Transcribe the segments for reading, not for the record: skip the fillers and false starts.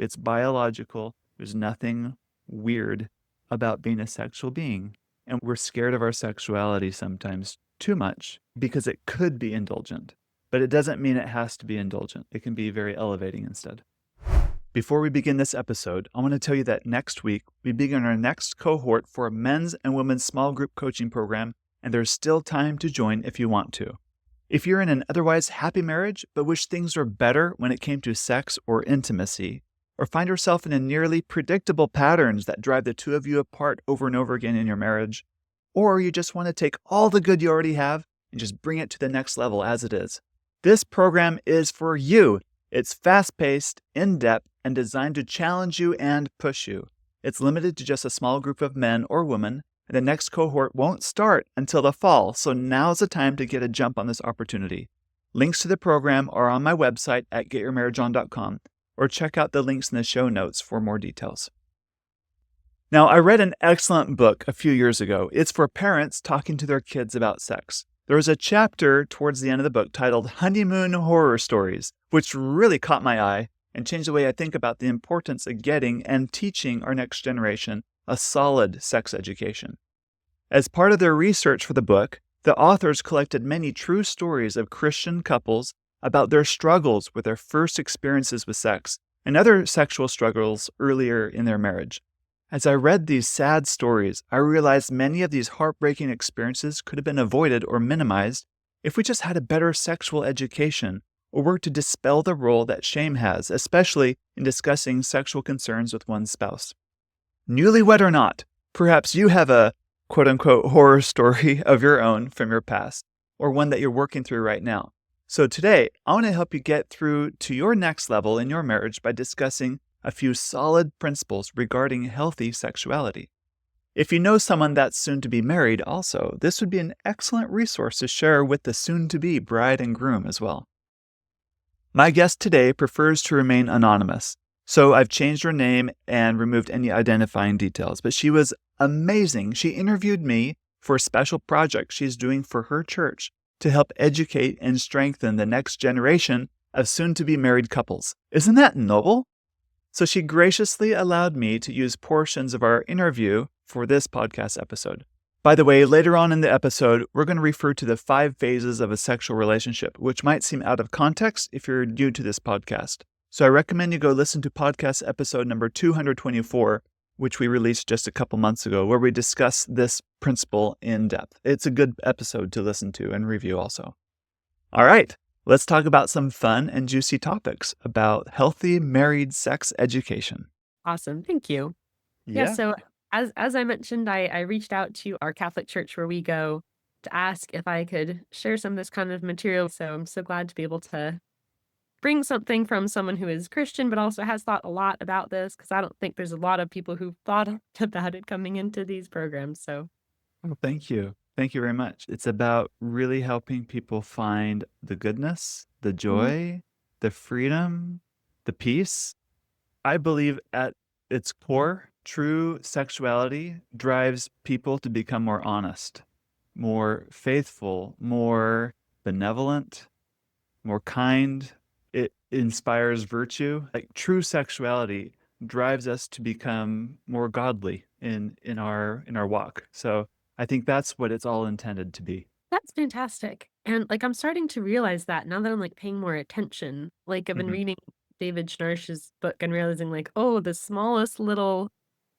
It's biological. There's nothing weird about being a sexual being. And we're scared of our sexuality sometimes too much because it could be indulgent. But it doesn't mean it has to be indulgent. It can be very elevating instead. Before we begin this episode, I want to tell you that next week we begin our next cohort for a men's and women's small group coaching program, and there's still time to join if you want to. If you're in an otherwise happy marriage but wish things were better when it came to sex or intimacy, or find yourself in a nearly predictable patterns that drive the two of you apart over and over again in your marriage, or you just want to take all the good you already have and just bring it to the next level as it is, this program is for you. It's fast-paced, in-depth, and designed to challenge you and push you. It's limited to just a small group of men or women, and the next cohort won't start until the fall, so now's the time to get a jump on this opportunity. Links to the program are on my website at getyourmarriageon.com, or check out the links in the show notes for more details. Now, I read an excellent book a few years ago. It's for parents talking to their kids about sex. There was a chapter towards the end of the book titled Honeymoon Horror Stories, which really caught my eye and changed the way I think about the importance of getting and teaching our next generation a solid sex education. As part of their research for the book, the authors collected many true stories of Christian couples about their struggles with their first experiences with sex and other sexual struggles earlier in their marriage. As I read these sad stories, I realized many of these heartbreaking experiences could have been avoided or minimized if we just had a better sexual education or worked to dispel the role that shame has, especially in discussing sexual concerns with one's spouse. Newlywed or not, perhaps you have a quote-unquote horror story of your own from your past, or one that you're working through right now. So today, I want to help you get through to your next level in your marriage by discussing a few solid principles regarding healthy sexuality. If you know someone that's soon to be married also, this would be an excellent resource to share with the soon-to-be bride and groom as well. My guest today prefers to remain anonymous, so I've changed her name and removed any identifying details, but she was amazing. She interviewed me for a special project she's doing for her church to help educate and strengthen the next generation of soon-to-be married couples. Isn't that noble? So she graciously allowed me to use portions of our interview for this podcast episode. By the way, later on in the episode, we're going to refer to the 5 phases of a sexual relationship, which might seem out of context if you're new to this podcast. So I recommend you go listen to podcast episode number 224, which we released just a couple months ago, where we discuss this principle in depth. It's a good episode to listen to and review also. All right. Let's talk about some fun and juicy topics about healthy married sex education. Awesome. Thank you. Yeah. So as I mentioned, I reached out to our Catholic church where we go to ask if I could share some of this kind of material. So I'm so glad to be able to bring something from someone who is Christian, but also has thought a lot about this, because I don't think there's a lot of people who've thought about it coming into these programs. So Well, thank you. Thank you very much. It's about really helping people find the goodness, the joy, the freedom, the peace. I believe at its core, true sexuality drives people to become more honest, more faithful, more benevolent, more kind. It inspires virtue. Like true sexuality drives us to become more godly in our walk. So I think that's what it's all intended to be. that's fantastic. And I'm starting to realize that now that I'm paying more attention. I've been hmm reading David Schnarch's book and realizing oh, the smallest little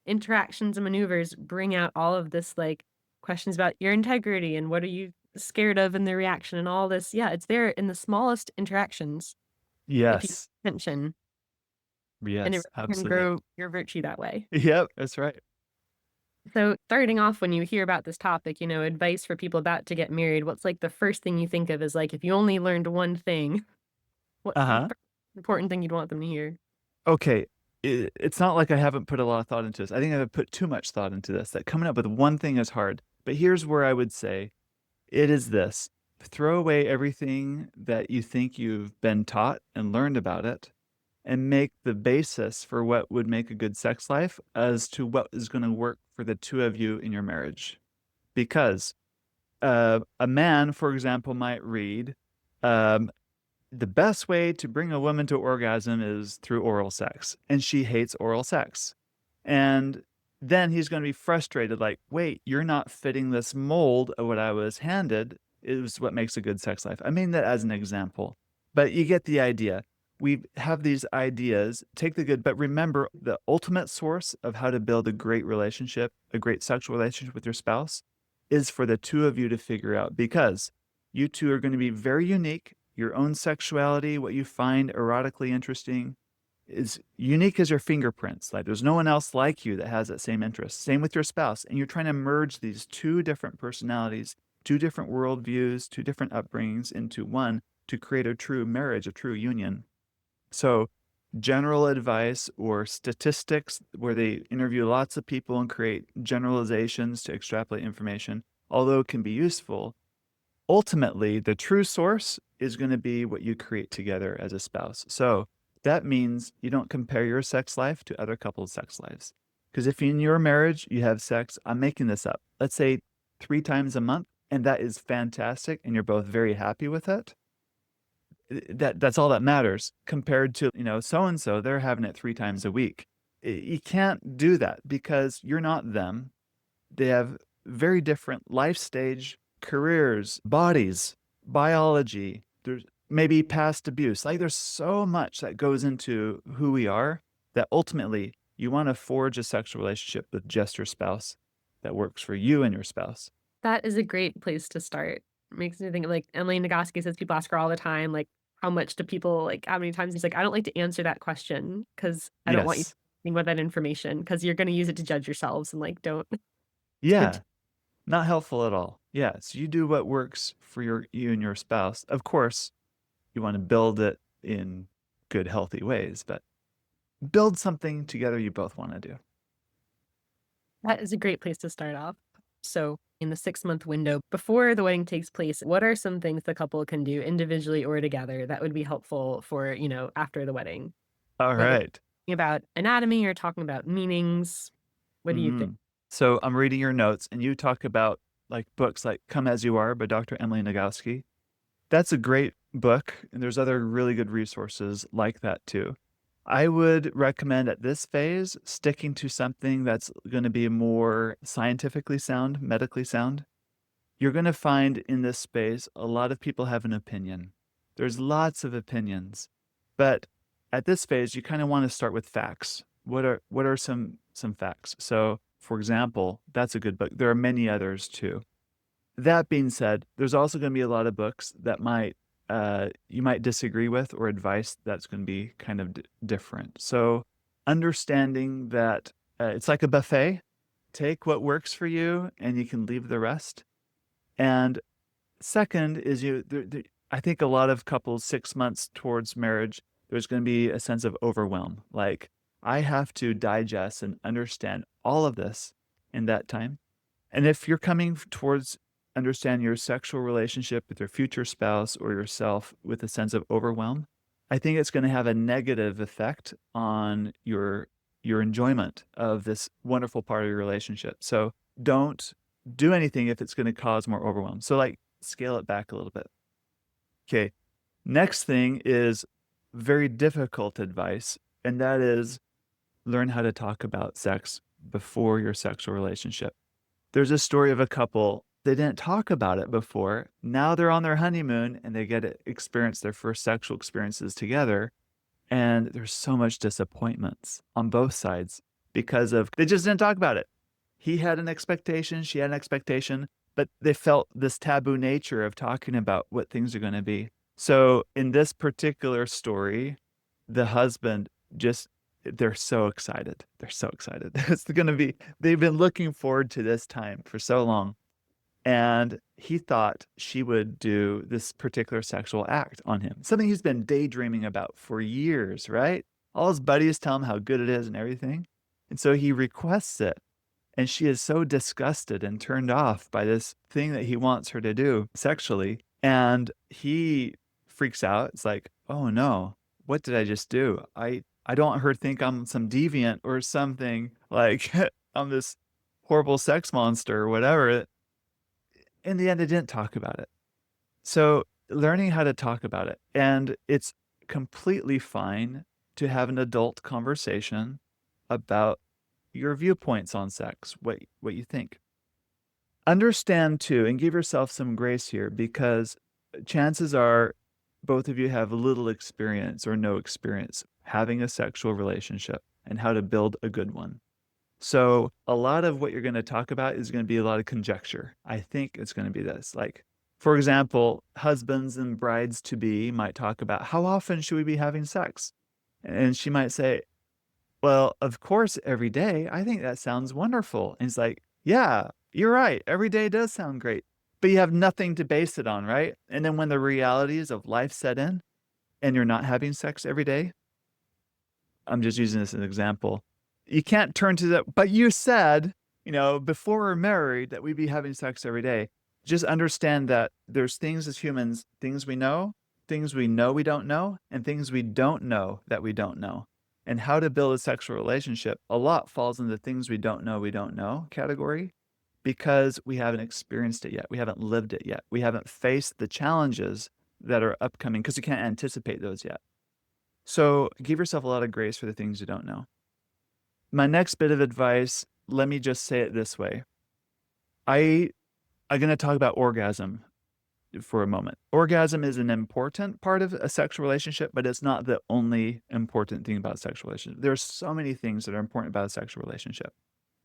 interactions and maneuvers bring out all of this questions about your integrity and what are you scared of in the reaction and all this. Yeah, it's there in the smallest interactions if you Yes. pay attention, and it Yes, can absolutely. grow your virtue that way. Yep, that's right. So starting off, when you hear about this topic, advice for people about to get married, what's the first thing you think of is if you only learned one thing, what's the Uh-huh. first important thing you'd want them to hear? Okay. It's not like I haven't put a lot of thought into this. I think I've put too much thought into this, that coming up with one thing is hard. But here's where I would say it is this. Throw away everything that you think you've been taught and learned about it, and make the basis for what would make a good sex life as to what is going to work for the two of you in your marriage. Because a man, for example, might read, um, the best way to bring a woman to orgasm is through oral sex, and she hates oral sex. And then he's going to be frustrated, like, wait, you're not fitting this mold of what I was handed, is what makes a good sex life. I mean that as an example, but you get the idea. We have these ideas, take the good, but remember the ultimate source of how to build a great relationship, a great sexual relationship with your spouse, is for the two of you to figure out, because you two are going to be very unique. Your own sexuality, what you find erotically interesting, is unique as your fingerprints. Like there's no one else like you that has that same interest. Same with your spouse. And you're trying to merge these two different personalities, two different worldviews, two different upbringings into one to create a true marriage, a true union. So, general advice or statistics where they interview lots of people and create generalizations to extrapolate information, although it can be useful, ultimately, the true source is going to be what you create together as a spouse. So that means you don't compare your sex life to other couples' sex lives. Because if in your marriage you have sex, I'm making this up, let's say 3 times a month, and that is fantastic, and you're both very happy with it, that's all that matters compared to, so and so, they're having it 3 times a week. You can't do that because you're not them. They have very different life stage, careers, bodies, biology. There's maybe past abuse. Like there's so much that goes into who we are that ultimately you want to forge a sexual relationship with just your spouse that works for you and your spouse. That is a great place to start. Makes me think of, like, Emily Nagoski says people ask her all the time, like, how much do people like, how many times he's like, "I don't like to answer that question because I don't want you Yes. thinking about that information because you're gonna use it to judge yourselves and, like, don't." It's good Yeah. Not helpful at all. Yeah. So you do what works for you and your spouse. Of course, you want to build it in good, healthy ways, but build something together you both want to do. that is a great place to start off. So, in the 6-month window before the wedding takes place, what are some things the couple can do individually or together that would be helpful for, after the wedding? All Whether right. talking about anatomy or talking about meanings, what do you think? Mhm. So I'm reading your notes, and you talk about like books like Come As You Are by Dr. Emily Nagoski. That's a great book, and there's other really good resources like that too. I would recommend at this phase sticking to something that's going to be more scientifically sound, medically sound. You're going to find in this space a lot of people have an opinion. There's lots of opinions, but at this phase, you kind of want to start with facts. What are some facts? So, for example, that's a good book. There are many others too. That being said, there's also going to be a lot of books that might you might disagree with, or advice that's going to be kind of different. So, understanding that it's like a buffet. Take what works for you, and you can leave the rest. And second is I think a lot of couples 6 months towards marriage, there's going to be a sense of overwhelm. Like, I have to digest and understand all of this in that time. And if you're coming towards understand your sexual relationship with your future spouse or yourself with a sense of overwhelm, I think it's going to have a negative effect on your enjoyment of this wonderful part of your relationship. So don't do anything if it's going to cause more overwhelm. So like scale it back a little bit. Okay. Next thing is very difficult advice, and that is learn how to talk about sex before your sexual relationship. There's a story of a couple. They didn't talk about it before. Now they're on their honeymoon and they get to experience their first sexual experiences together. And there's so much disappointments on both sides because of they just didn't talk about it. He had an expectation, she had an expectation, but they felt this taboo nature of talking about what things are going to be. So in this particular story, the husband just they're so excited. They're so excited. It's going to be they've been looking forward to this time for so long. And he thought she would do this particular sexual act on him, something he's been daydreaming about for years, right? All his buddies tell him how good it is and everything. And so he requests it. And she is so disgusted and turned off by this thing that he wants her to do sexually. And he freaks out. It's like, oh no, what did I just do? I don't want her to think I'm some deviant or something like I'm this horrible sex monster or whatever. In the end, I didn't talk about it. So learning how to talk about it. And it's completely fine to have an adult conversation about your viewpoints on sex, what you think. Understand too, and give yourself some grace here, because chances are both of you have little experience or no experience having a sexual relationship and how to build a good one. So a lot of what you're going to talk about is going to be a lot of conjecture. I think it's going to be this. Like, for example, husbands and brides to be might talk about how often should we be having sex? And she might say, well, of course, every day. I think that sounds wonderful. And it's like, yeah, you're right. Every day does sound great, but you have nothing to base it on, right? And then when the realities of life set in and you're not having sex every day, I'm just using this as an example. You can't turn to that, but you said, before we're married that we'd be having sex every day. Just understand that there's things as humans, things we know we don't know, and things we don't know that we don't know. And how to build a sexual relationship, a lot falls in the things we don't know category, because we haven't experienced it yet. We haven't lived it yet. We haven't faced the challenges that are upcoming because you can't anticipate those yet. So give yourself a lot of grace for the things you don't know. My next bit of advice, let me just say it this way. I'm going to talk about orgasm for a moment. Orgasm is an important part of a sexual relationship, but it's not the only important thing about a sexual relationship. There are so many things that are important about a sexual relationship.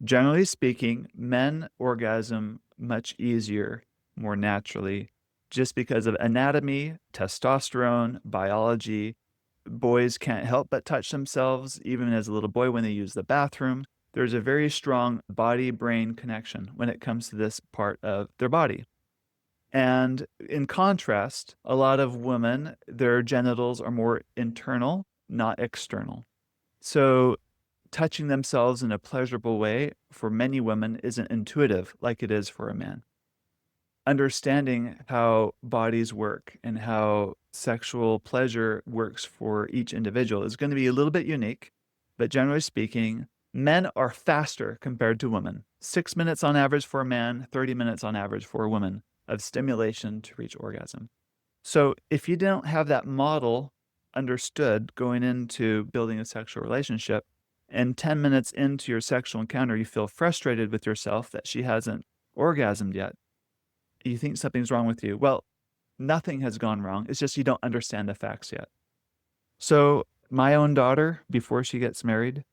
Generally speaking, men orgasm much easier, more naturally, just because of anatomy, testosterone, biology. Boys can't help but touch themselves, even as a little boy when they use the bathroom. There's a very strong body-brain connection when it comes to this part of their body. And in contrast, a lot of women, their genitals are more internal, not external. So touching themselves in a pleasurable way for many women isn't intuitive like it is for a man. Understanding how bodies work and how sexual pleasure works for each individual is going to be a little bit unique, but generally speaking, men are faster compared to women. 6 minutes on average for a man, 30 minutes on average for a woman of stimulation to reach orgasm. So if you don't have that model understood going into building a sexual relationship, and 10 minutes into your sexual encounter, you feel frustrated with yourself that she hasn't orgasmed yet, you think something's wrong with you. Well, nothing has gone wrong. It's just you don't understand the facts yet. So my own daughter, before she gets married,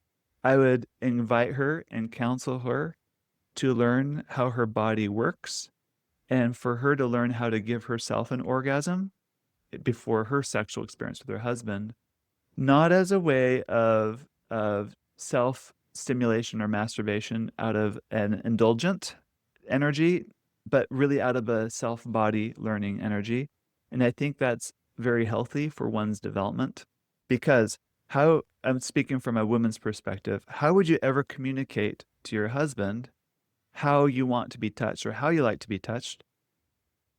I would invite her and counsel her to learn how her body works and for her to learn how to give herself an orgasm before her sexual experience with her husband, not as a way of self stimulation or masturbation out of an indulgent energy, but really out of a self body learning energy. And I think that's very healthy for one's development, because how I'm speaking from a woman's perspective, how would you ever communicate to your husband how you want to be touched or how you like to be touched,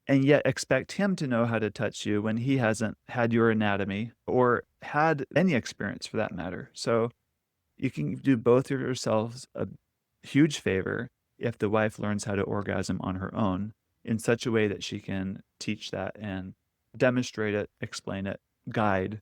and yet expect him to know how to touch you when he hasn't had your anatomy or had any experience for that matter? So you can do both of yourselves a huge favor if the wife learns how to orgasm on her own in such a way that she can teach that and demonstrate it, explain it, guide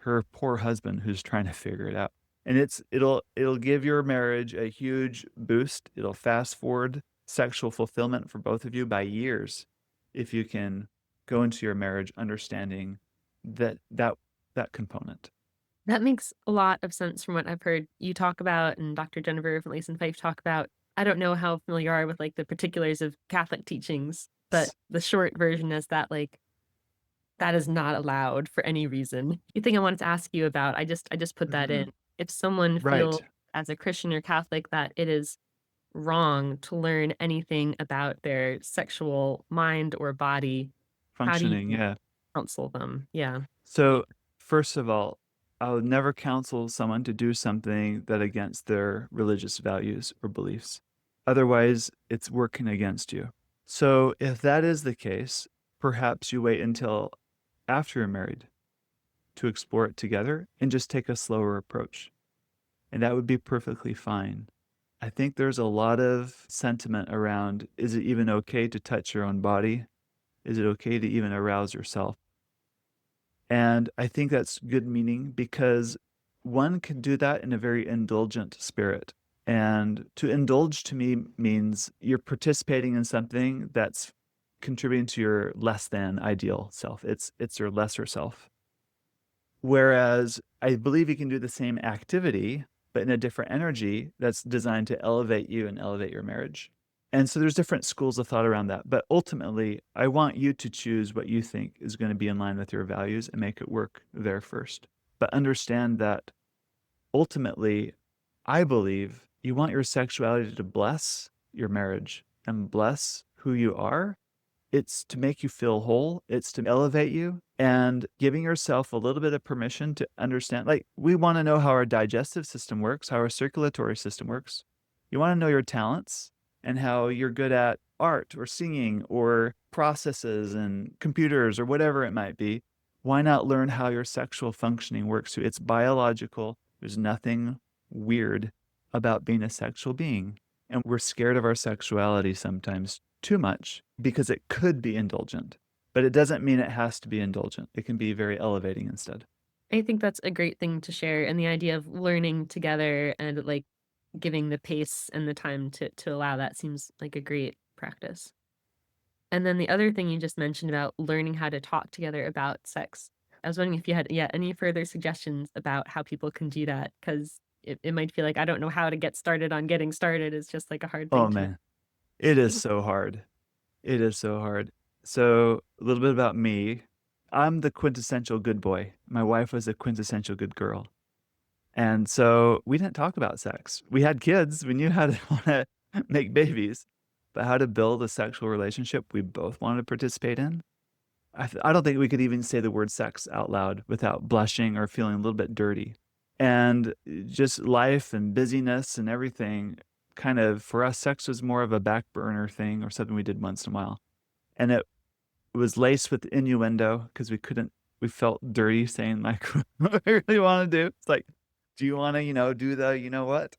her poor husband who's trying to figure it out. And it'll give your marriage a huge boost. It'll fast forward sexual fulfillment for both of you by years if you can go into your marriage understanding that component. That makes a lot of sense from what I've heard you talk about and Dr. Jennifer from Lace and Fife talk about. I don't know how familiar you are with like the particulars of Catholic teachings, but the short version is that like that is not allowed for any reason. The thing I wanted to ask you about, I just put that Mhm. in. If someone feels Right. as a Christian or Catholic that it is wrong to learn anything about their sexual mind or body, how do Functioning, you yeah. counsel them? Yeah. So, first of all, I would never counsel someone to do something that against their religious values or beliefs. Otherwise, it's working against you. So, if that is the case, perhaps you wait until after you're married to explore it together and just take a slower approach. And that would be perfectly fine. I think there's a lot of sentiment around, is it even okay to touch your own body? Is it okay to even arouse yourself? And I think that's good meaning because one can do that in a very indulgent spirit. And to indulge to me means you're participating in something that's contributing to your less than ideal self. It's your lesser self. Whereas I believe you can do the same activity, but in a different energy that's designed to elevate you and elevate your marriage. And so there's different schools of thought around that. But ultimately, I want you to choose what you think is going to be in line with your values and make it work there first. But understand that ultimately, I believe you want your sexuality to bless your marriage and bless who you are. It's to make you feel whole. It's to elevate you and giving yourself a little bit of permission to understand. Like, we want to know how our digestive system works, how our circulatory system works. You want to know your talents and how you're good at art or singing or processes and computers or whatever it might be. Why not learn how your sexual functioning works too? It's biological. There's nothing weird about being a sexual being. And we're scared of our sexuality sometimes too much because it could be indulgent, but it doesn't mean it has to be indulgent. It can be very elevating instead. I think that's a great thing to share, and the idea of learning together and, like, giving the pace and the time to allow that seems like a great practice. And then the other thing you just mentioned about learning how to talk together about sex, I was wondering if you had, yeah, any further suggestions about how people can do that, 'cause it might feel like I don't know how to get started on getting started. It's just, like, a hard Oh thing to man, it is so hard. It is so hard. So, a little bit about me. I'm the quintessential good boy. My wife was a quintessential good girl. And so we didn't talk about sex. We had kids. We knew how to wanna make babies, but how to build a sexual relationship we both wanted to participate in. I don't think we could even say the word sex out loud without blushing or feeling a little bit dirty. And just life and busyness and everything kind of, for us, sex was more of a back burner thing or something we did once in a while. And it was laced with innuendo because we felt dirty saying like what we really want to do. It's like, do you want to, do the, what?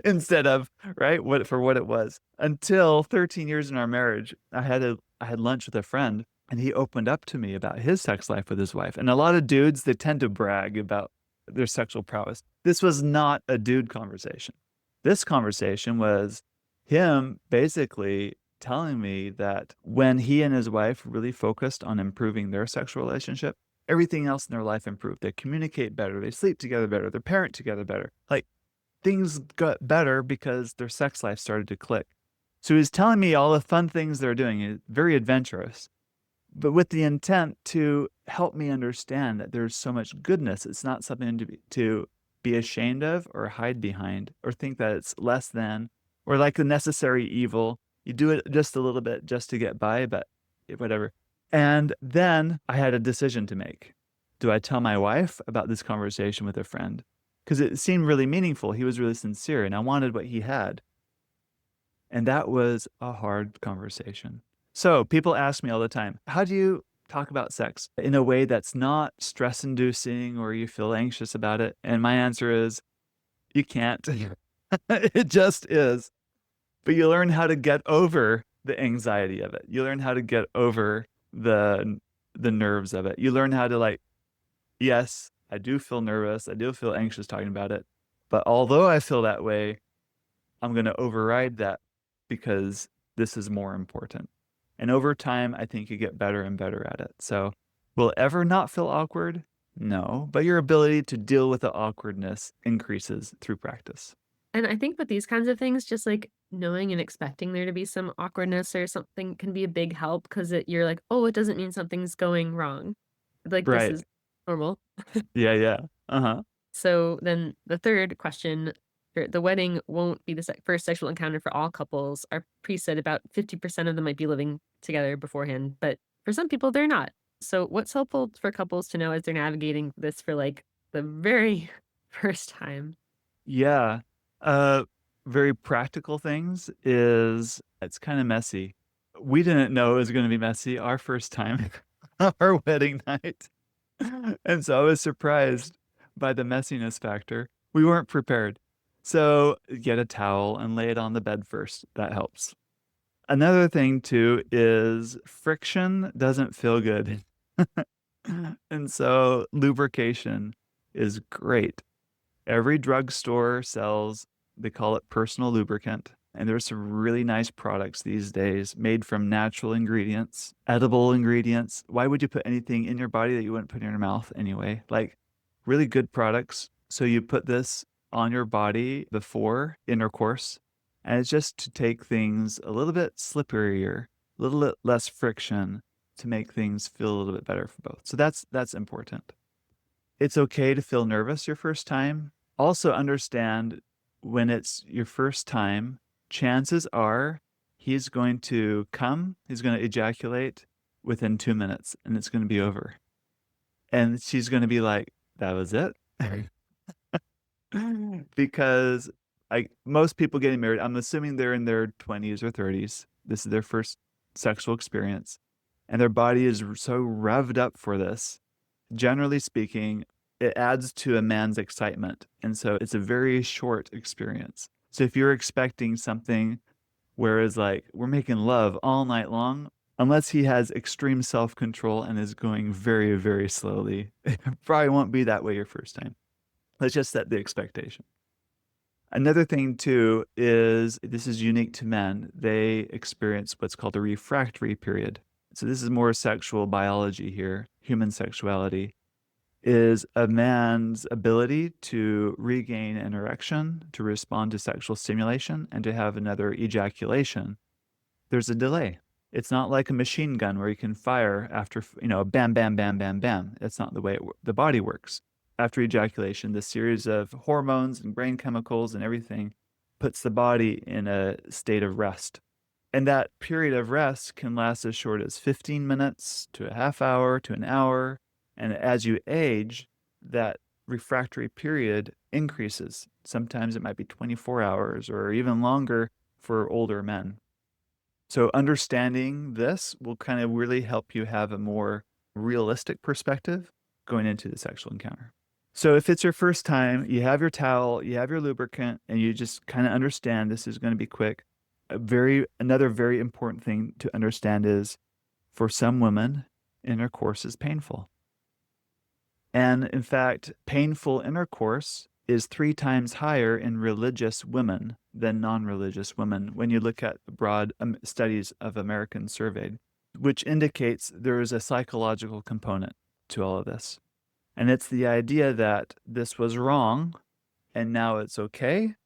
Instead of, right, what it was. Until 13 years in our marriage, I had lunch with a friend and he opened up to me about his sex life with his wife. And a lot of dudes, they tend to brag about their sexual prowess. This was not a dude conversation. This conversation was him basically telling me that when he and his wife really focused on improving their sexual relationship, everything else in their life improved. They communicate better, they sleep together better, they parent together better. Like, things got better because their sex life started to click. So he was telling me all the fun things they're doing, very adventurous, but with the intent to help me understand that there's so much goodness. It's not something to be ashamed of or hide behind or think that it's less than or like a necessary evil. You do it just a little bit just to get by, but whatever. And then I had a decision to make. Do I tell my wife about this conversation with a friend? Because it seemed really meaningful. He was really sincere and I wanted what he had. And that was a hard conversation. So people ask me all the time, how do you talk about sex in a way that's not stress inducing or you feel anxious about it? And my answer is, you can't. It just is. But you learn how to get over the anxiety of it. You learn how to get over the nerves of it. You learn how to like, yes, I do feel nervous. I do feel anxious talking about it. But although I feel that way, I'm going to override that because this is more important. And over time, I think you get better and better at it. So, will it ever not feel awkward? No, but your ability to deal with the awkwardness increases through practice. And I think with these kinds of things, just, like, knowing and expecting there to be some awkwardness or something can be a big help 'cause you're like, "Oh, it doesn't mean something's going wrong." Like, this Right. is normal. Yeah, yeah. Uh-huh. So then the third question, the wedding won't be the first sexual encounter for all couples. Our priest said about 50% of them might be living together beforehand, but for some people, they're not. So what's helpful for couples to know as they're navigating this for like the very first time? Yeah. Uh, Very practical things is it's kind of messy. We didn't know it was going to be messy our first time, our wedding night. And so I was surprised by the messiness factor. We weren't prepared. So get a towel and lay it on the bed first. That helps. Another thing too is friction doesn't feel good. And so lubrication is great. Every drugstore sells, they call it personal lubricant. And there's some really nice products these days made from natural ingredients, edible ingredients. Why would you put anything in your body that you wouldn't put in your mouth anyway? Like really good products. So you put this on your body before intercourse, and it's just to take things a little bit slipperier, a little bit less friction to make things feel a little bit better for both. So that's important. It's okay to feel nervous your first time. Also understand when it's your first time, chances are he's going to come, he's going to ejaculate within 2 minutes and it's going to be over. And she's going to be like, that was it. Because most people getting married, I'm assuming they're in their 20s or 30s. This is their first sexual experience. And their body is so revved up for this. Generally speaking, it adds to a man's excitement. And so it's a very short experience. So if you're expecting something, whereas like we're making love all night long, unless he has extreme self-control and is going very, very slowly, it probably won't be that way your first time. Let's just set the expectation. Another thing too is this is unique to men. They experience what's called a refractory period. So this is more sexual biology here, human sexuality is a man's ability to regain an erection, to respond to sexual stimulation, and to have another ejaculation. There's a delay. It's not like a machine gun where you can fire after, bam, bam, bam, bam, bam. That's not the way the body works. After ejaculation, the series of hormones and brain chemicals and everything puts the body in a state of rest. And that period of rest can last as short as 15 minutes to a half hour to an hour. And as you age, that refractory period increases. Sometimes it might be 24 hours or even longer for older men. So understanding this will kind of really help you have a more realistic perspective going into the sexual encounter. So if it's your first time, you have your towel, you have your lubricant, and you just kind of understand this is going to be quick. Another very important thing to understand is for some women, intercourse is painful. And in fact, painful intercourse is 3 times higher in religious women than non-religious women when you look at broad studies of Americans surveyed, which indicates there is a psychological component to all of this. And it's the idea that this was wrong and now it's okay.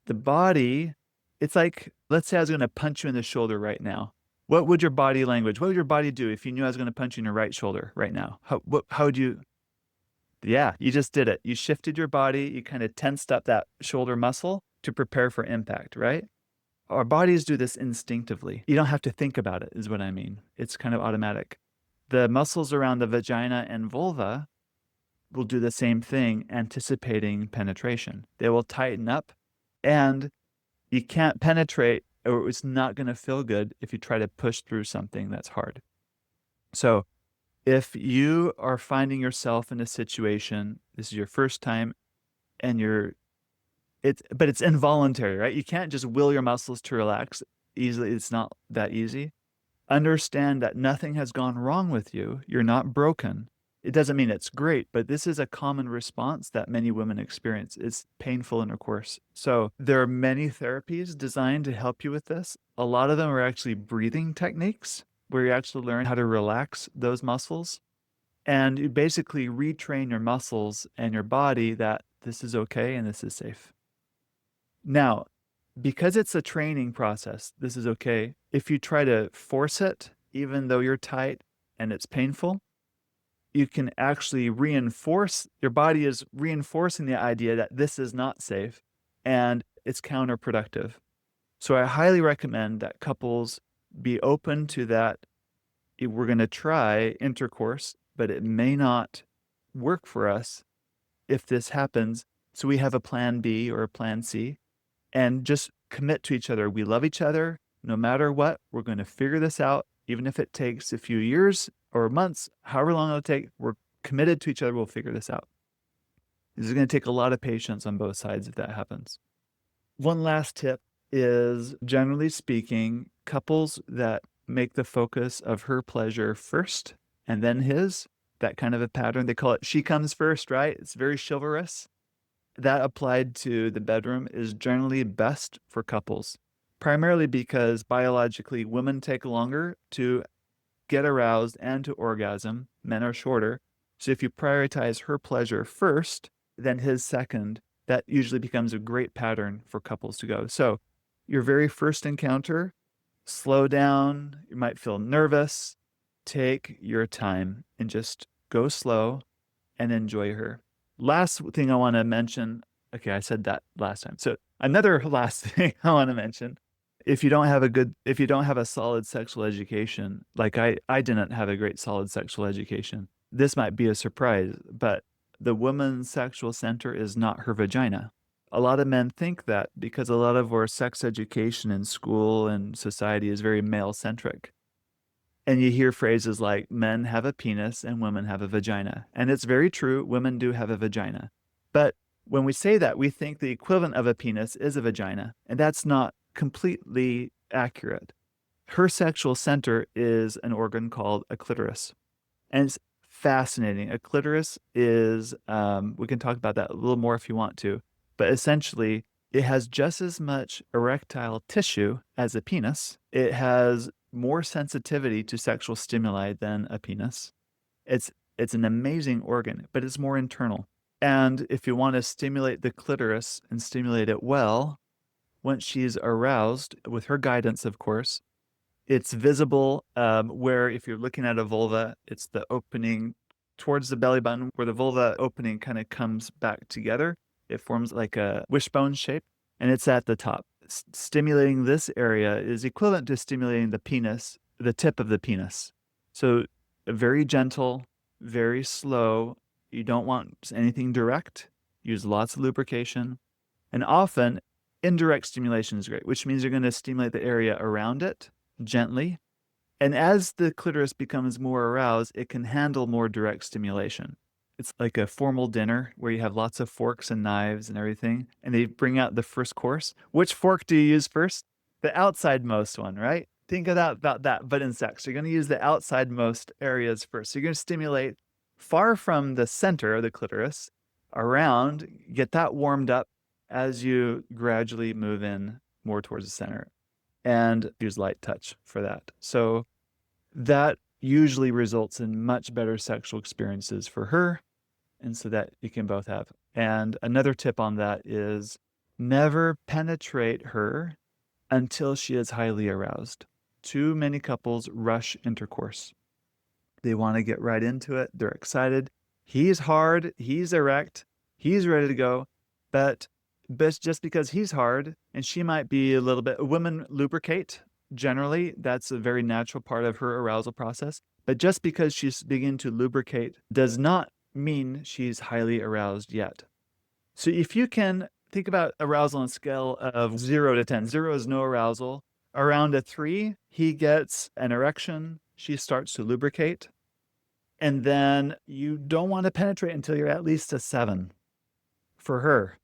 The body, it's like, let's say I was going to punch you in the shoulder right now. What would your body language, what would your body do if you knew I was going to punch you in your right shoulder right now? How would you? Yeah, you just did it. You shifted your body, you kind of tensed up that shoulder muscle to prepare for impact, right? Our bodies do this instinctively. You don't have to think about it, is what I mean. It's kind of automatic. The muscles around the vagina and vulva will do the same thing, anticipating penetration. They will tighten up, and you can't penetrate, or it's not going to feel good if you try to push through something that's hard. So, if you are finding yourself in a situation, this is your first time, and but it's involuntary, right? You can't just will your muscles to relax easily. It's not that easy. Understand that nothing has gone wrong with you. You're not broken. It doesn't mean it's great, but this is a common response that many women experience. It's painful intercourse. So there are many therapies designed to help you with this. A lot of them are actually breathing techniques where you actually learn how to relax those muscles. And you basically retrain your muscles and your body that this is okay and this is safe. Now, because it's a training process, this is okay. If you try to force it, even though you're tight and it's painful, you can actually your body is reinforcing the idea that this is not safe and it's counterproductive. So I highly recommend that couples be open to that. We're going to try intercourse, but it may not work for us if this happens. So we have a plan B or a plan C and just commit to each other. We love each other no matter what. We're going to figure this out, even if it takes a few years or months, however long it'll take. We're committed to each other. We'll figure this out. This is going to take a lot of patience on both sides if that happens. One last tip. is, generally speaking, couples that make the focus of her pleasure first and then his, that kind of a pattern. They call it she comes first, right? It's very chivalrous. That applied to the bedroom is generally best for couples, primarily because biologically women take longer to get aroused and to orgasm. Men are shorter. So if you prioritize her pleasure first, then his second, that usually becomes a great pattern for couples to go. So your very first encounter, slow down. You might feel nervous. Take your time and just go slow and enjoy her. Last thing I want to mention. Okay, I said that last time. So another last thing I want to mention. If you don't have a solid sexual education, like I didn't have a great solid sexual education, this might be a surprise, but the woman's sexual center is not her vagina. A lot of men think that because a lot of our sex education in school and society is very male centric. And you hear phrases like men have a penis and women have a vagina. And it's very true, women do have a vagina. But when we say that, we think the equivalent of a penis is a vagina. And that's not completely accurate. Her sexual center is an organ called a clitoris. And it's fascinating. A clitoris is, we can talk about that a little more if you want to, but essentially, it has just as much erectile tissue as a penis. It has more sensitivity to sexual stimuli than a penis. It's an amazing organ, but it's more internal. And if you want to stimulate the clitoris and stimulate it well, once she's aroused, with her guidance, of course, it's visible where if you're looking at a vulva, it's the opening towards the belly button where the vulva opening kind of comes back together. It forms like a wishbone shape, and it's at the top. Stimulating this area is equivalent to stimulating the penis, the tip of the penis. So very gentle, very slow. You don't want anything direct. Use lots of lubrication. And often, indirect stimulation is great, which means you're going to stimulate the area around it gently. And as the clitoris becomes more aroused, it can handle more direct stimulation. It's like a formal dinner where you have lots of forks and knives and everything, and they bring out the first course. Which fork do you use first? The outside most one, right? Think about that, but in sex. You're going to use the outside most areas first. So you're going to stimulate far from the center of the clitoris, around, get that warmed up as you gradually move in more towards the center, and use light touch for that. So that usually results in much better sexual experiences for her, and so that you can both have. And another tip on that is never penetrate her until she is highly aroused. Too many couples rush intercourse. They want to get right into it. They're excited. He's hard, he's erect, he's ready to go, but just because he's hard and she might be a little bit, women lubricate generally. That's a very natural part of her arousal process. But just because she's beginning to lubricate does not mean she's highly aroused yet. So if you can think about arousal on a scale of 0 to 10, 0 is no arousal. Around a 3, he gets an erection. She starts to lubricate. And then you don't want to penetrate until you're at least a 7 for her.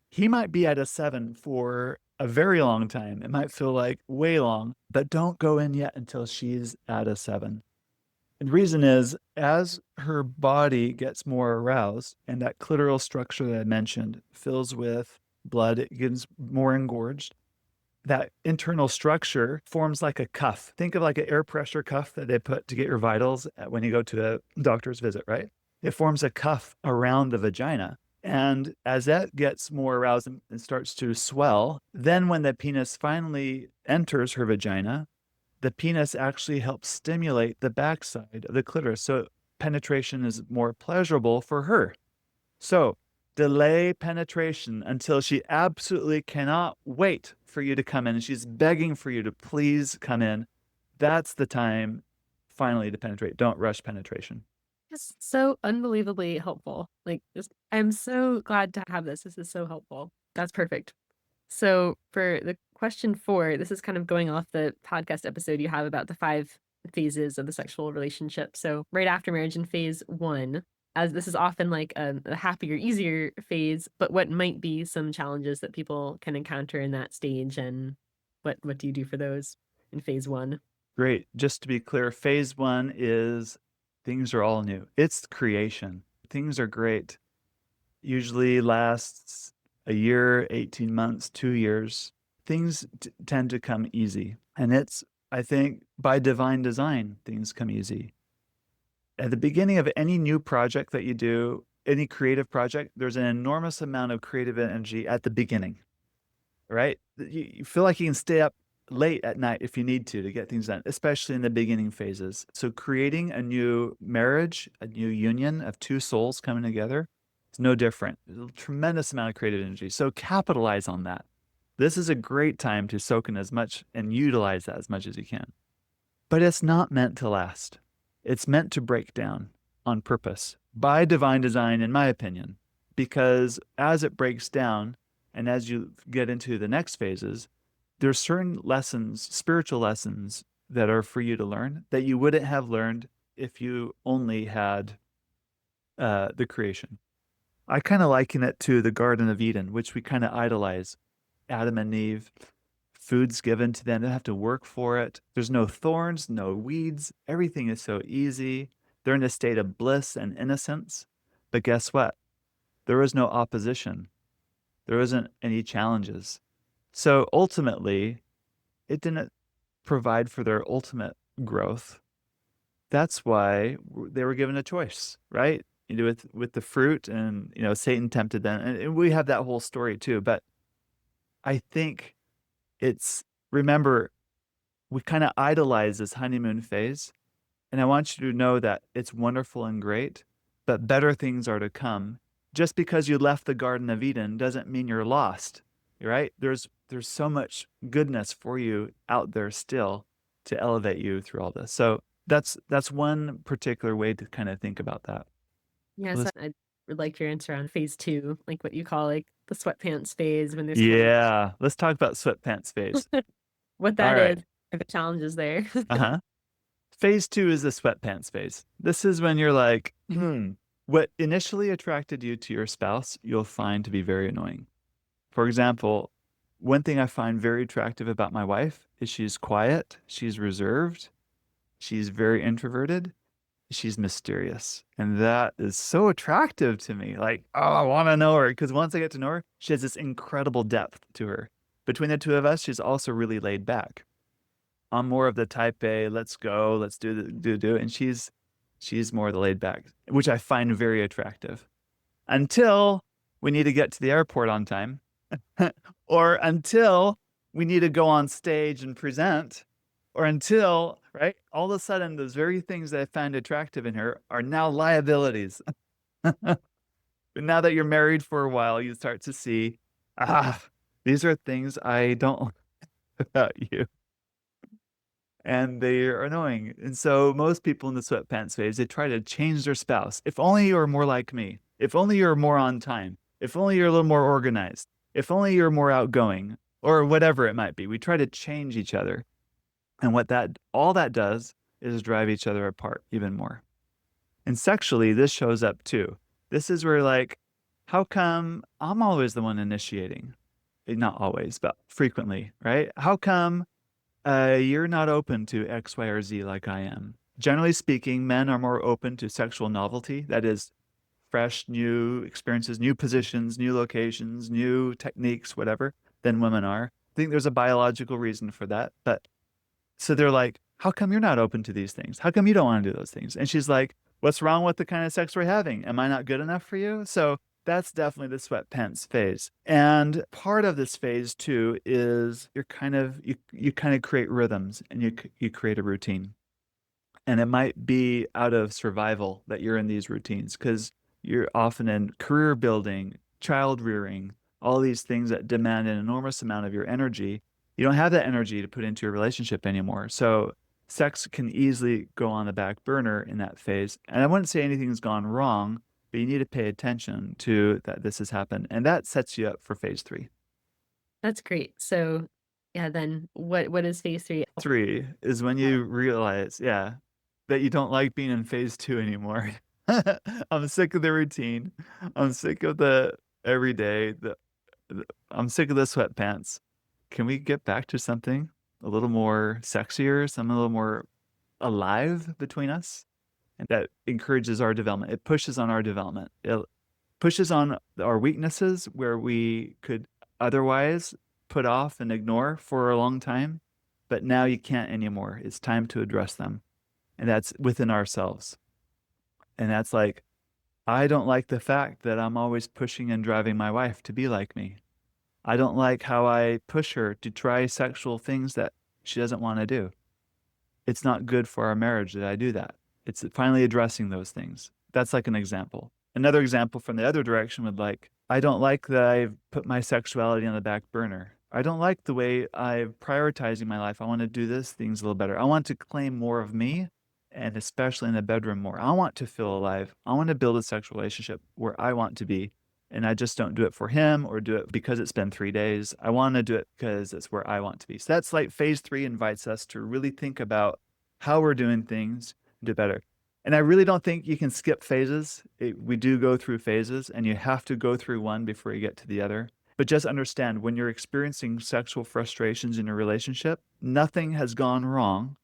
He might be at a 7 for a very long time. It might feel like way long, but don't go in yet until she's at a 7. And the reason is, as her body gets more aroused and that clitoral structure that I mentioned fills with blood, it gets more engorged. That internal structure forms like a cuff. Think of like an air pressure cuff that they put to get your vitals when you go to a doctor's visit, right? It forms a cuff around the vagina. And as that gets more aroused and starts to swell, then when the penis finally enters her vagina, the penis actually helps stimulate the backside of the clitoris. So penetration is more pleasurable for her. So delay penetration until she absolutely cannot wait for you to come in. And she's begging for you to please come in. That's the time finally to penetrate. Don't rush penetration. It's so unbelievably helpful. Like, I'm so glad to have this. This is so helpful. That's perfect. So for the question 4, this is kind of going off the podcast episode you have about the 5 phases of the sexual relationship. So right after marriage in phase 1, as this is often like a happier, easier phase, but what might be some challenges that people can encounter in that stage, and what do you do for those in phase 1? Great. Just to be clear, phase 1 is things are all new. It's creation. Things are great. Usually lasts a year, 18 months, 2 years. Things tend to come easy. And it's, I think, by divine design, things come easy. At the beginning of any new project that you do, any creative project, there's an enormous amount of creative energy at the beginning, right? You feel like you can stay up late at night if you need to get things done, especially in the beginning phases. So creating a new marriage, a new union of two souls coming together, it's no different. There's a tremendous amount of creative energy. So capitalize on that. This is a great time to soak in as much and utilize that as much as you can. But it's not meant to last. It's meant to break down on purpose by divine design, in my opinion, because as it breaks down and as you get into the next phases, there's certain lessons, spiritual lessons that are for you to learn that you wouldn't have learned if you only had the creation. I kind of liken it to the Garden of Eden, which we kind of idolize. Adam and Eve, food's given to them. They don't have to work for it. There's no thorns, no weeds. Everything is so easy. They're in a state of bliss and innocence. But guess what? There was no opposition. There wasn't any challenges. So ultimately, it didn't provide for their ultimate growth. That's why they were given a choice, right? You know, with the fruit, and Satan tempted them, and we have that whole story too. But I think it's remember we kind of idolize this honeymoon phase, and I want you to know that it's wonderful and great, but better things are to come. Just because you left the Garden of Eden doesn't mean you're lost, right? There's so much goodness for you out there still to elevate you through all this. So that's one particular way to kind of think about that. Yes, Let's- I would like your answer on phase 2, like what you call like the sweatpants phase when there's kind of yeah, let's talk about sweatpants phase. what All that right. is, if the challenges there. Uh-huh. Phase 2 is the sweatpants phase. This is when you're like, what initially attracted you to your spouse, you'll find to be very annoying. For example, one thing I find very attractive about my wife is she's quiet, she's reserved, she's very introverted, she's mysterious. And that is so attractive to me. Like, oh, I want to know her because once I get to know her, she has this incredible depth to her. Between the two of us, she's also really laid back. I'm more of the type A, let's go, let's do, and she's more the laid back, which I find very attractive. Until we need to get to the airport on time, or until we need to go on stage and present, or until, right, all of a sudden those very things that I find attractive in her are now liabilities. But now that you're married for a while, you start to see, ah, these are things I don't like about you, and they are annoying. And so most people in the sweatpants phase, they try to change their spouse. If only you were more like me. If only you're more on time. If only you're a little more organized. If only you're more outgoing, or whatever it might be. We try to change each other. And what that all that does is drive each other apart even more. And sexually, this shows up too. This is where like, how come I'm always the one initiating? Not always, but frequently, right? How come you're not open to X, Y, or Z like I am? Generally speaking, men are more open to sexual novelty. That is fresh, new experiences, new positions, new locations, new techniques, whatever, than women are. I think there's a biological reason for that. But so they're like, how come you're not open to these things? How come you don't want to do those things? And she's like, what's wrong with the kind of sex we're having? Am I not good enough for you? So that's definitely the sweatpants phase. And part of this phase too is you kind of create rhythms, and you create a routine. And it might be out of survival that you're in these routines because you're often in career building, child rearing, all these things that demand an enormous amount of your energy. You don't have that energy to put into your relationship anymore. So sex can easily go on the back burner in that phase. And I wouldn't say anything's gone wrong, but you need to pay attention to that this has happened. And that sets you up for phase 3. That's great. So, yeah, then what is phase 3? 3 is when you realize, yeah, that you don't like being in phase 2 anymore. I'm sick of the routine. I'm sick of the every day. I'm sick of the sweatpants. Can we get back to something a little more sexier, something a little more alive between us? And that encourages our development. It pushes on our development. It pushes on our weaknesses where we could otherwise put off and ignore for a long time. But now you can't anymore. It's time to address them. And that's within ourselves. And that's like, I don't like the fact that I'm always pushing and driving my wife to be like me. I don't like how I push her to try sexual things that she doesn't want to do. It's not good for our marriage that I do that. It's finally addressing those things. That's like an example. Another example from the other direction would like, I don't like that I've put my sexuality on the back burner. I don't like the way I'm prioritizing my life. I want to do this things a little better. I want to claim more of me, and especially in the bedroom more. I want to feel alive. I want to build a sexual relationship where I want to be. And I just don't do it for him or do it because it's been 3 days. I want to do it because it's where I want to be. So that's like phase 3 invites us to really think about how we're doing things, do better. And I really don't think you can skip phases. We do go through phases, and you have to go through one before you get to the other. But just understand when you're experiencing sexual frustrations in your relationship, nothing has gone wrong.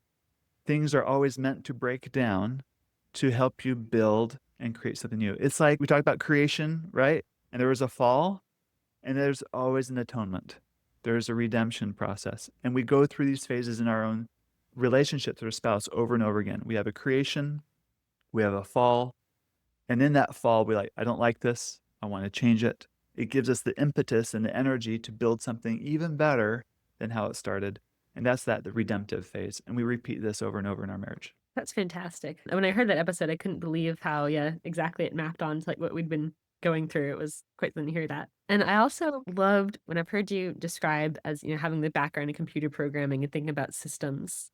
Things are always meant to break down to help you build and create something new. It's like we talk about creation, right? And there was a fall, and there's always an atonement. There's a redemption process. And we go through these phases in our own relationships with our spouse over and over again. We have a creation, we have a fall, and in that fall, we like, I don't like this. I want to change it. It gives us the impetus and the energy to build something even better than how it started. And that's the redemptive phase. And we repeat this over and over in our marriage. That's fantastic. And when I heard that episode, I couldn't believe how, yeah, exactly it mapped on to like what we'd been going through. It was quite fun to hear that. And I also loved when I've heard you describe as, having the background in computer programming and thinking about systems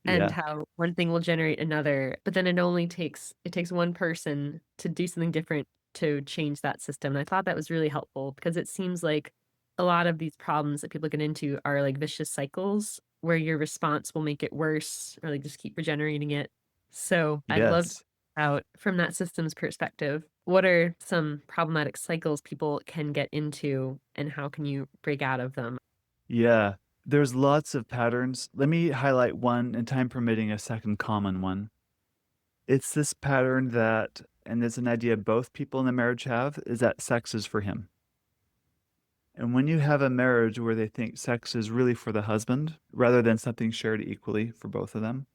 and Yeah. how one thing will generate another, but then it takes one person to do something different to change that system. And I thought that was really helpful because it seems like a lot of these problems that people get into are like vicious cycles where your response will make it worse or like just keep regenerating it. So I'd love to Yes. out from that systems perspective. What are some problematic cycles people can get into and how can you break out of them? Yeah. There's lots of patterns. Let me highlight one, and time permitting, a second common one. It's this pattern that, and it's an idea both people in the marriage have, is that sex is for him. And when you have a marriage where they think sex is really for the husband rather than something shared equally for both of them,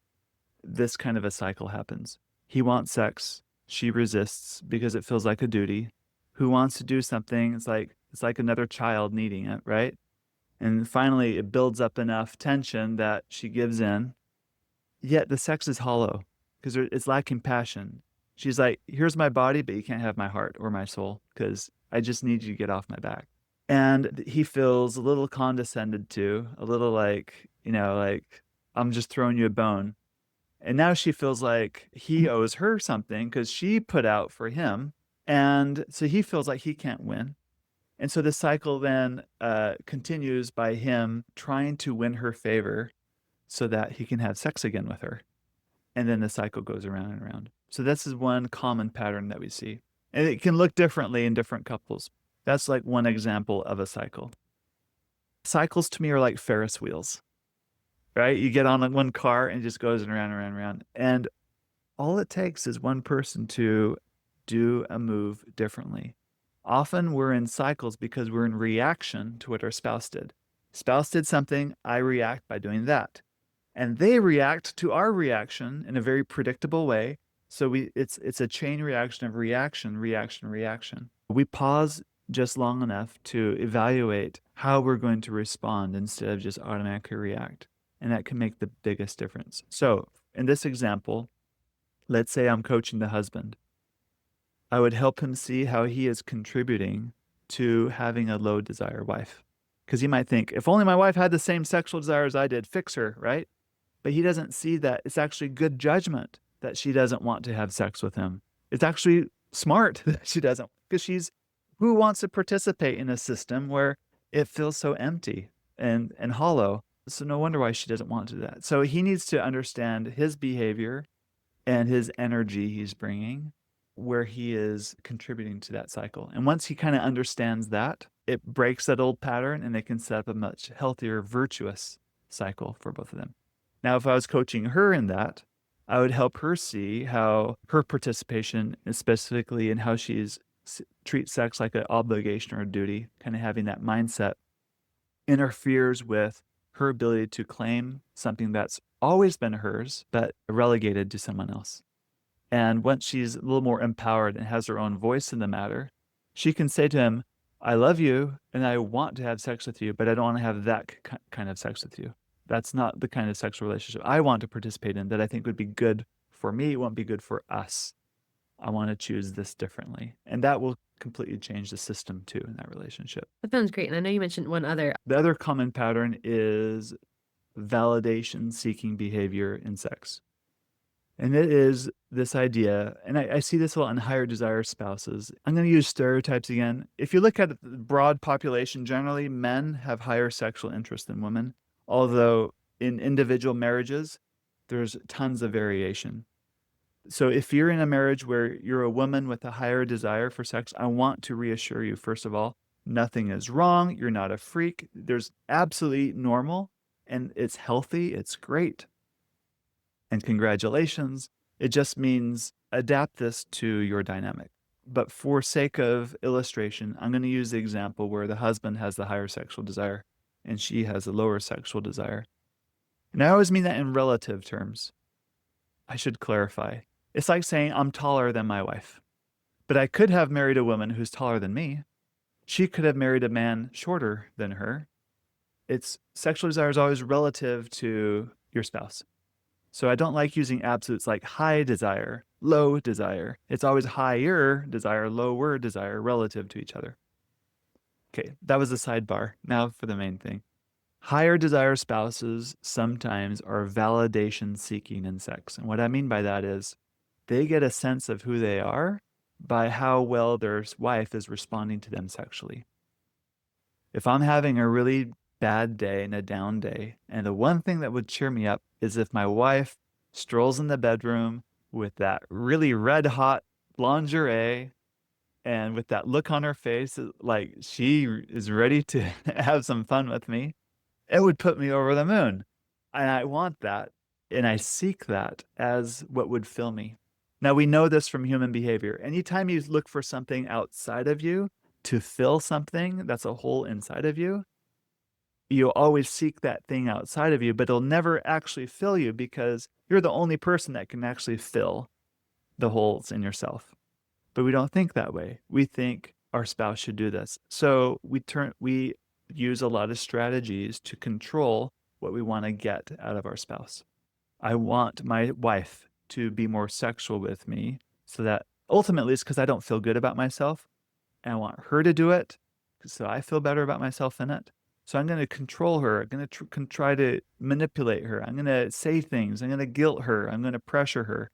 this kind of a cycle happens. He wants sex, she resists because it feels like a duty. Who wants to do something? It's like another child needing it, right? And finally it builds up enough tension that she gives in. Yet the sex is hollow because it's lacking passion. She's like, here's my body, but you can't have my heart or my soul because I just need you to get off my back. And he feels a little condescended to, a little like, like, I'm just throwing you a bone. And now she feels like he owes her something because she put out for him. And so he feels like he can't win. And so the cycle then continues by him trying to win her favor so that he can have sex again with her. And then the cycle goes around and around. So this is one common pattern that we see. And it can look differently in different couples. That's like one example of a cycle. Cycles to me are like Ferris wheels, right? You get on one car and it just goes around and around and around. And all it takes is one person to do a move differently. Often we're in cycles because we're in reaction to what our spouse did. Spouse did something, I react by doing that. And they react to our reaction in a very predictable way. So it's a chain reaction of reaction, reaction, reaction. We pause just long enough to evaluate how we're going to respond instead of just automatically react. And that can make the biggest difference. So in this example, let's say I'm coaching the husband. I would help him see how he is contributing to having a low desire wife. Because he might think, if only my wife had the same sexual desire as I did, fix her, right? But he doesn't see that it's actually good judgment that she doesn't want to have sex with him. It's actually smart that she doesn't, because who wants to participate in a system where it feels so empty and hollow? So no wonder why she doesn't want to do that. So he needs to understand his behavior and his energy he's bringing where he is contributing to that cycle. And once he kind of understands that, it breaks that old pattern and they can set up a much healthier, virtuous cycle for both of them. Now, if I was coaching her in that, I would help her see how her participation, specifically in how she's treats sex like an obligation or a duty, kind of having that mindset, interferes with her ability to claim something that's always been hers, but relegated to someone else. And once she's a little more empowered and has her own voice in the matter, she can say to him, I love you and I want to have sex with you, but I don't want to have that kind of sex with you. That's not the kind of sexual relationship I want to participate in that I think would be good for me. It won't be good for us. I want to choose this differently. And that will completely change the system too in that relationship. That sounds great. And I know you mentioned one other. The other common pattern is validation seeking behavior in sex. And it is this idea, and I see this a lot in higher desire spouses. I'm going to use stereotypes again. If you look at the broad population, generally men have higher sexual interest than women, although in individual marriages, there's tons of variation. So if you're in a marriage where you're a woman with a higher desire for sex, I want to reassure you, first of all, nothing is wrong. You're not a freak. There's absolutely normal, and it's healthy. It's great. And congratulations. It just means adapt this to your dynamic. But for sake of illustration, I'm going to use the example where the husband has the higher sexual desire and she has a lower sexual desire. And I always mean that in relative terms. I should clarify. It's like saying I'm taller than my wife, but I could have married a woman who's taller than me. She could have married a man shorter than her. It's sexual desire is always relative to your spouse. So I don't like using absolutes like high desire, low desire. It's always higher desire, lower desire relative to each other. Okay, that was a sidebar. Now for the main thing. Higher desire spouses sometimes are validation seeking in sex. And what I mean by that is they get a sense of who they are by how well their wife is responding to them sexually. If I'm having a really bad day and a down day, and the one thing that would cheer me up is if my wife strolls in the bedroom with that really red hot lingerie and with that look on her face, like she is ready to have some fun with me, it would put me over the moon. And I want that. And I seek that as what would fill me. Now, we know this from human behavior. Anytime you look for something outside of you to fill something that's a hole inside of you, you'll always seek that thing outside of you, but it'll never actually fill you because you're the only person that can actually fill the holes in yourself. But we don't think that way. We think our spouse should do this. So we use a lot of strategies to control what we want to get out of our spouse. I want my wife to be more sexual with me so that ultimately it's because I don't feel good about myself. And I want her to do it so I feel better about myself in it. So I'm going to control her. I'm going to try to manipulate her. I'm going to say things. I'm going to guilt her. I'm going to pressure her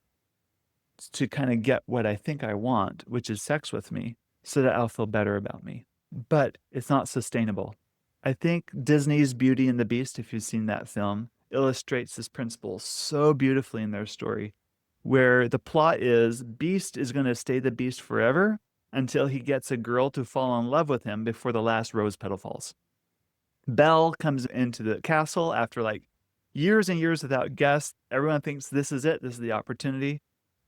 to kind of get what I think I want, which is sex with me, so that I'll feel better about me. But it's not sustainable. I think Disney's Beauty and the Beast, if you've seen that film, illustrates this principle so beautifully in their story, where the plot is Beast is going to stay the Beast forever until he gets a girl to fall in love with him before the last rose petal falls. Belle comes into the castle after like years and years without guests. Everyone thinks this is it. This is the opportunity.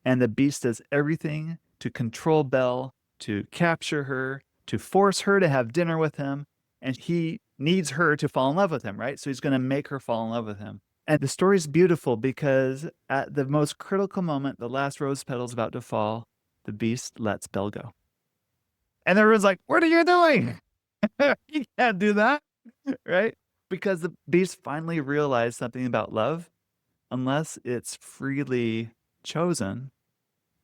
And the Beast does everything to control Belle, to capture her, to force her to have dinner with him. And he needs her to fall in love with him, right? So he's going to make her fall in love with him. And the story's beautiful because at the most critical moment, the last rose petal's about to fall, the Beast lets Belle go. And everyone's like, what are you doing? You can't do that, right? Because the Beast finally realized something about love. Unless it's freely chosen,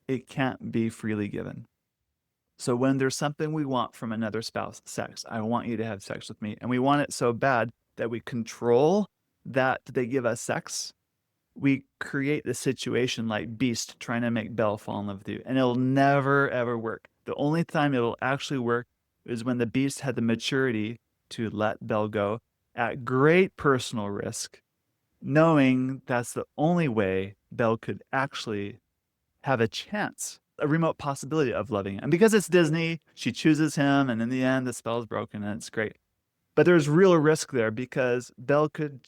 it can't be freely given. So when there's something we want from another spouse, sex, I want you to have sex with me, and we want it so bad that we control that they give us sex, we create the situation like Beast trying to make Belle fall in love with you, and it'll never, ever work. The only time it'll actually work is when the Beast had the maturity to let Belle go at great personal risk, knowing that's the only way Belle could actually have a chance a remote possibility of loving it. And because it's Disney, she chooses him, and in the end, the spell is broken, and it's great. But there's real risk there because Belle could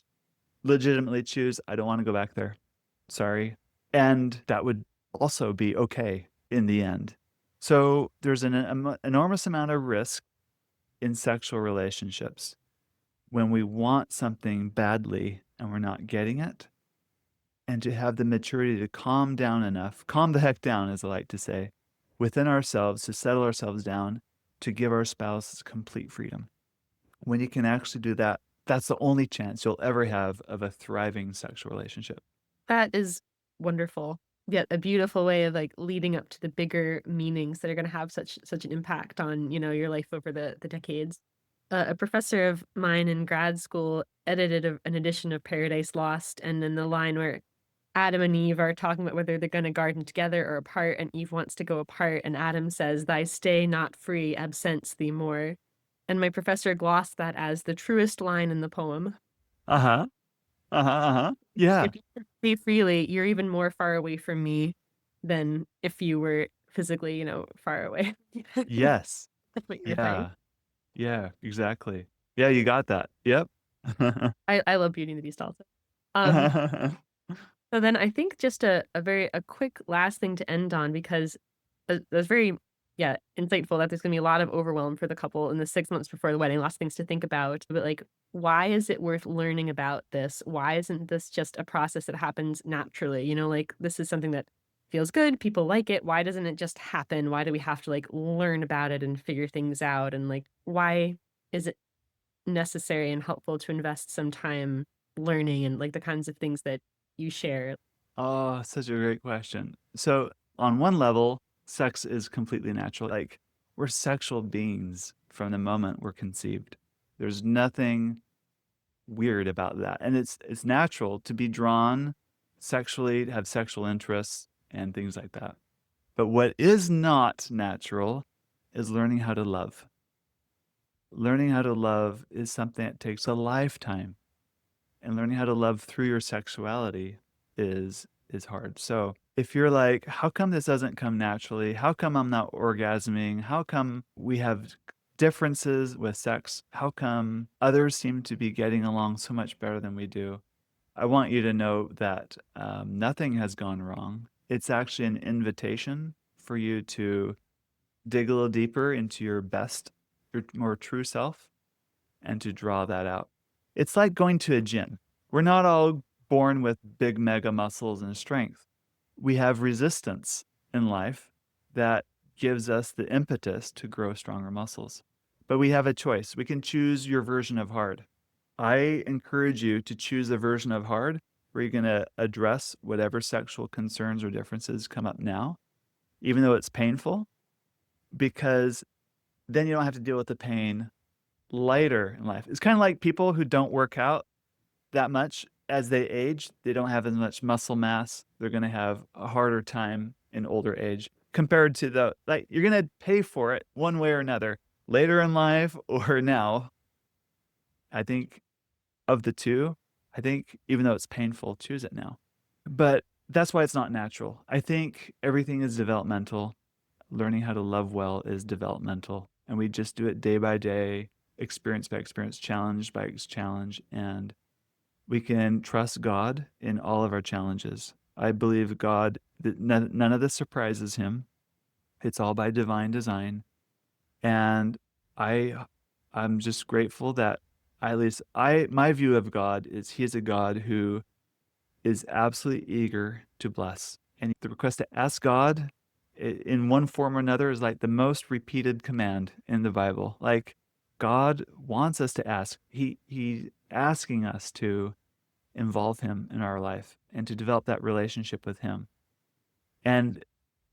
legitimately choose, I don't want to go back there. Sorry. And that would also be okay in the end. So there's an enormous amount of risk in sexual relationships when we want something badly and we're not getting it. And to have the maturity to calm down enough, calm the heck down, as I like to say, within ourselves, to settle ourselves down, to give our spouse complete freedom. When you can actually do that, that's the only chance you'll ever have of a thriving sexual relationship. That is wonderful. Yet a beautiful way of like leading up to the bigger meanings that are going to have such an impact on, your life over the decades. A professor of mine in grad school edited an edition of Paradise Lost, and then the line where Adam and Eve are talking about whether they're going to garden together or apart, and Eve wants to go apart, and Adam says, "Thy stay not free absents thee more." And my professor glossed that as the truest line in the poem. Uh-huh. Uh-huh. Uh-huh. Yeah. If you can stay freely, you're even more far away from me than if you were physically, far away. Yes. That's what you were saying. Yeah. Yeah, exactly. Yeah, you got that. Yep. I love Beauty and the Beast also. Um, so then I think just a quick last thing to end on, because that's very, yeah, insightful that there's gonna be a lot of overwhelm for the couple in the 6 months before the wedding, lots of things to think about, but, like, why is it worth learning about this? Why isn't this just a process that happens naturally? Like, this is something that feels good, people like it, why doesn't it just happen? Why do we have to, like, learn about it and figure things out? And, like, why is it necessary and helpful to invest some time learning and, like, the kinds of things that you share? Oh, such a great question. So, on one level, sex is completely natural. Like, we're sexual beings from the moment we're conceived. There's nothing weird about that. And it's natural to be drawn sexually, to have sexual interests and things like that. But what is not natural is learning how to love. Learning how to love is something that takes a lifetime. And learning how to love through your sexuality is hard. So if you're like, how come this doesn't come naturally? How come I'm not orgasming? How come we have differences with sex? How come others seem to be getting along so much better than we do? I want you to know that nothing has gone wrong. It's actually an invitation for you to dig a little deeper into your best, your more true self, and to draw that out. It's like going to a gym. We're not all born with big mega muscles and strength. We have resistance in life that gives us the impetus to grow stronger muscles. But we have a choice. We can choose your version of hard. I encourage you to choose a version of hard where you're going to address whatever sexual concerns or differences come up now, even though it's painful, because then you don't have to deal with the pain later in life. It's kind of like people who don't work out that much as they age, they don't have as much muscle mass. They're going to have a harder time in older age compared to like, you're going to pay for it one way or another later in life or now. I think of the two, I think even though it's painful, choose it now. But that's why it's not natural. I think everything is developmental. Learning how to love well is developmental. And we just do it day by day, experience by experience, challenge by challenge. And we can trust God in all of our challenges. I believe God, that none of this surprises him. It's all by divine design. And I I'm just grateful that at least my view of God is he is a God who is absolutely eager to bless. And the request to ask God in one form or another is like the most repeated command in the Bible. Like God wants us to ask. He's asking us to involve him in our life and to develop that relationship with him. And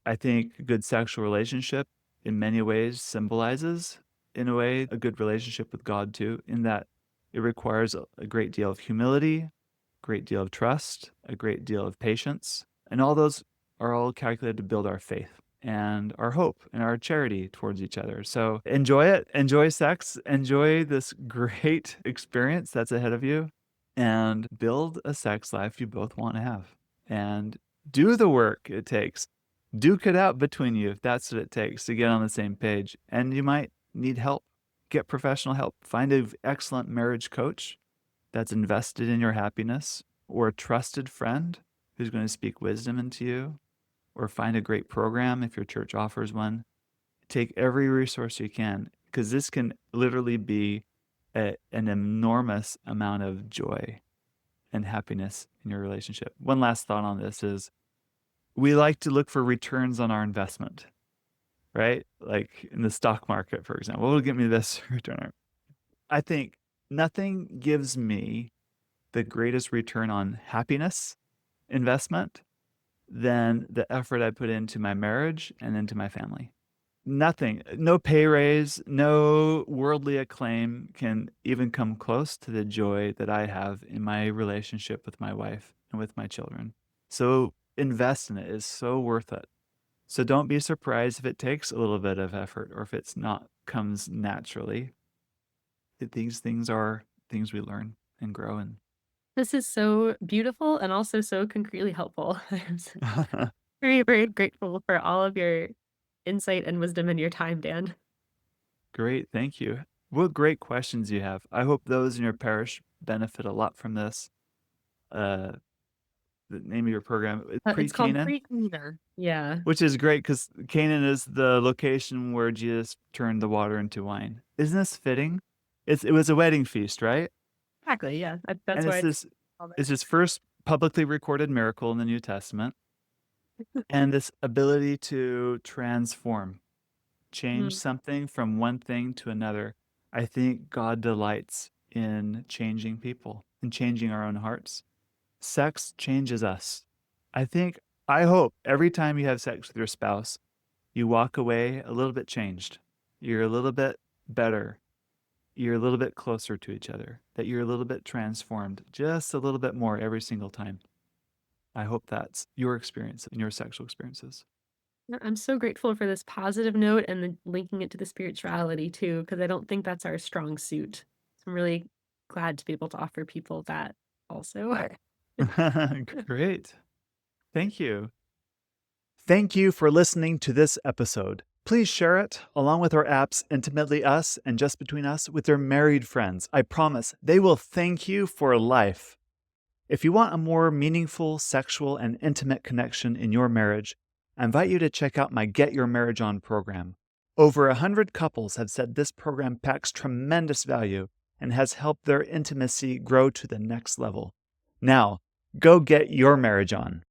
I think a good sexual relationship in many ways symbolizes, in a way, a good relationship with God too, in that it requires a great deal of humility, a great deal of trust, a great deal of patience. And all those are all calculated to build our faith and our hope and our charity towards each other. So enjoy it, enjoy sex, enjoy this great experience that's ahead of you, and build a sex life you both want to have. And do the work it takes duke it out between you if that's what it takes to get on the same page. And you might need help. Get professional help. Find an excellent marriage coach that's invested in your happiness, or a trusted friend who's going to speak wisdom into you, or find a great program if your church offers one. Take every resource you can, because this can literally be an enormous amount of joy and happiness in your relationship. One last thought on this is, we like to look for returns on our investment, right? Like in the stock market, for example, what will give me this return? I think nothing gives me the greatest return on happiness investment than the effort I put into my marriage and into my family. Nothing, no pay raise, no worldly acclaim can even come close to the joy that I have in my relationship with my wife and with my children. So invest in it. It's so worth it. So don't be surprised if it takes a little bit of effort, or if it's not comes naturally. These things are things we learn and grow in. This is so beautiful and also so concretely helpful. I'm very, very grateful for all of your insight and wisdom and your time, Dan. Great, thank you. What great questions you have. I hope those in your parish benefit a lot from this. Uh, the name of your program, It's called Pre-Canaan, Pre-Cleaner. Yeah, which is great because Canaan is the location where Jesus turned the water into wine. Isn't this fitting? It was a wedding feast, right? exactly. Yeah, that's And why it's called it. it's his first publicly recorded miracle in the New Testament, and this ability to transform, change Mm. something from one thing to another. I think God delights in changing people and changing our own hearts. Sex changes us. I think, I hope every time you have sex with your spouse, you walk away a little bit changed. You're a little bit better. You're a little bit closer to each other, that you're a little bit transformed, just a little bit more every single time. I hope that's your experience and your sexual experiences. Yeah, I'm so grateful for this positive note and then linking it to the spirituality too, because I don't think that's our strong suit. So I'm really glad to be able to offer people that also. Great. Thank you. Thank you for listening to this episode. Please share it, along with our apps Intimately Us and Just Between Us, with your married friends. I promise they will thank you for life. If you want a more meaningful sexual and intimate connection in your marriage, I invite you to check out my Get Your Marriage On program. Over 100 couples have said this program packs tremendous value and has helped their intimacy grow to the next level. Now, go get your marriage on.